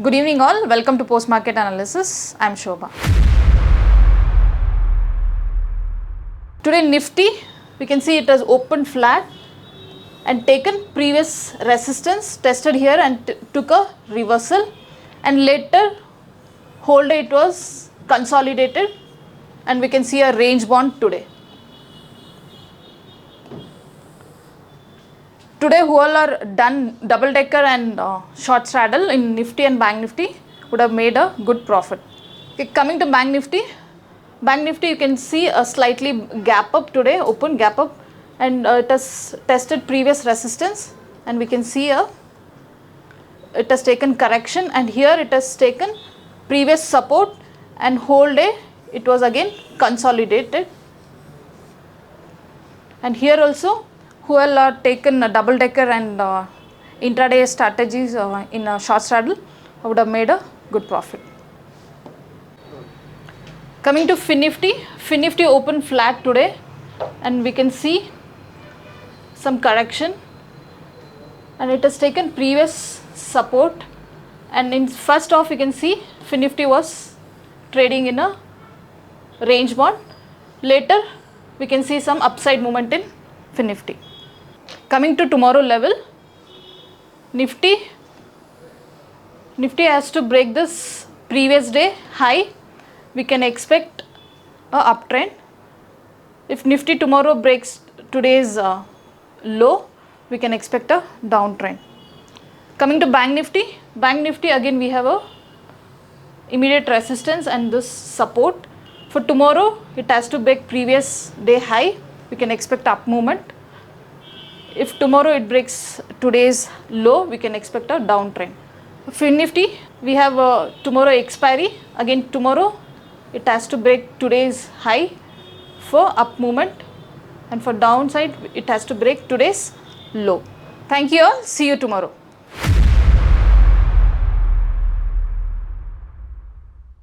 Good evening all, welcome to Post Market Analysis. I am Shobha. Today Nifty, we can see it has opened flat and taken previous resistance, tested here and took a reversal, and later whole day it was consolidated and we can see a range bound today. Today who all are done double decker and short straddle in Nifty and Bank Nifty would have made a good profit. Okay, coming to Bank Nifty you can see a slightly gap up today, open gap up, and it has tested previous resistance and we can see it has taken correction, and here it has taken previous support and whole day it was again consolidated. And here also who all are taken a double decker and intraday strategies in a short straddle would have made a good profit. Coming to Nifty opened flat today and we can see some correction and it has taken previous support, and in first off you can see Nifty was trading in a range bound. Later we can see some upside movement in Nifty. Coming to tomorrow level, Nifty has to break this previous day high. We can expect a uptrend. If Nifty tomorrow breaks today's low, we can expect a downtrend. Coming to Bank Nifty again we have a immediate resistance and this support. For tomorrow it has to break previous day high. We can expect up movement. If tomorrow it breaks today's low, we can expect a downtrend. For Nifty, we have tomorrow expiry. Again tomorrow it has to break today's high for up movement, and for downside it has to break today's low. Thank you all. See you tomorrow.